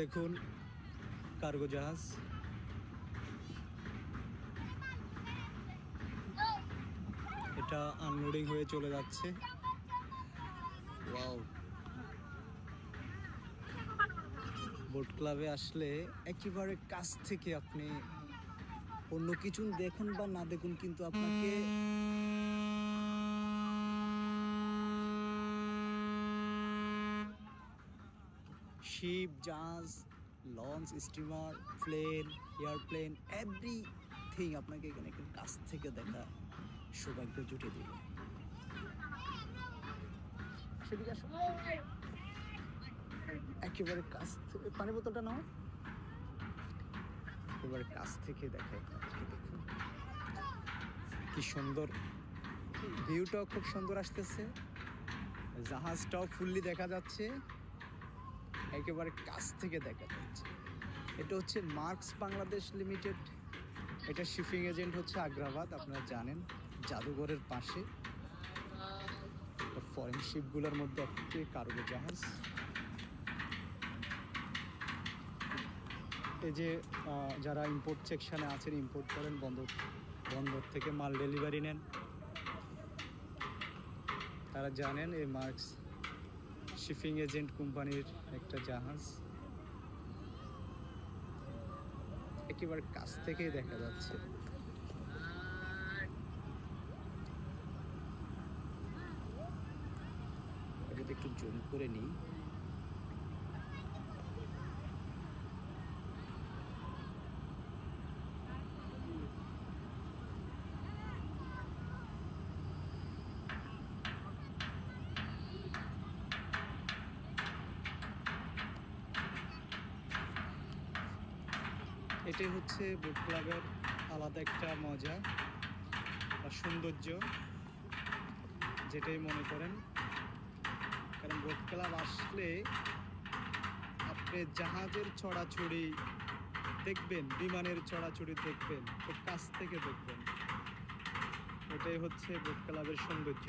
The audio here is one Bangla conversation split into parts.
দেখুন কার্গো জাহাজ, এটা আনলোডিং হয়ে চলে যাচ্ছে। ওয়াও, বোট ক্লাবে আসলে একেবারে কাছ থেকে আপনি অন্য কিছু দেখুন বা না দেখুন, কিন্তু আপনাকে শিপ, জাহাজ, launch, steamer, plane, aeroplane, everything আপনাকে এখানে একটু কাছ থেকে দেখা সৌভাগ্য জুটে দিল। সেদিকে একেবারে কাছ থেকে, পানি বোতলটা নাও, একেবারে কাছ থেকে দেখায়। দেখুন কি সুন্দর, ভিউটাও খুব সুন্দর আসতেছে, জাহাজটাও ফুললি দেখা যাচ্ছে, একেবারে কাছ থেকে দেখা যাচ্ছে। এটা হচ্ছে মার্কস বাংলাদেশ লিমিটেড, এটা শিপিং এজেন্ট হচ্ছে আগ্রাবাদ, আপনারা জানেন, জাদুঘরের পাশে। ফরেন শিপগুলোর মধ্যে একটি কার্গো জাহাজ। এই যে যারা ইম্পোর্ট সেকশনে আছেন, ইম্পোর্ট করেন, বন্দর থেকে মাল ডেলিভারি নেন, তারা জানেন এই মার্কস শিপিং এজেন্ট কোম্পানির একটা জাহাজ একেবারে কাছ থেকেই দেখা যাচ্ছে। যদি একটু জুম করে নিই, এটাই হচ্ছে বোট ক্লাবের আলাদা একটা মজা বা সৌন্দর্য, যেটাই মনে করেন। কারণ বোট ক্লাব আসলে আপনি জাহাজের ছড়াছড়ি দেখবেন, বিমানের ছড়াছড়ি দেখবেন, খুব কাছ থেকে দেখবেন। এটাই হচ্ছে বোট ক্লাবের সৌন্দর্য।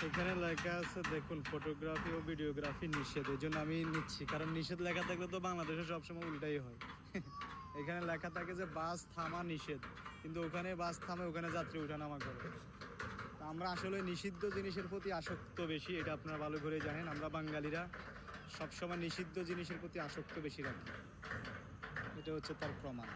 এখানে লেখা আছে দেখুন, ফটোগ্রাফি ও ভিডিওগ্রাফি নিষেধ। এই জন্য আমি নিচ্ছি, কারণ নিষেধ লেখা থাকলে তো বাংলাদেশে সবসময় উল্টাই হয়। এখানে লেখা থাকে যে বাস থামা নিষেধ, কিন্তু ওখানে বাস থামে, ওখানে যাত্রী ওঠানামা করে। আমরা আসলে নিষিদ্ধ জিনিসের প্রতি আসক্ত বেশি, এটা আপনারা ভালো করে জানেন। আমরা বাঙালিরা সবসময় নিষিদ্ধ জিনিসের প্রতি আসক্ত বেশি রাখি, এটা হচ্ছে তার প্রমাণ।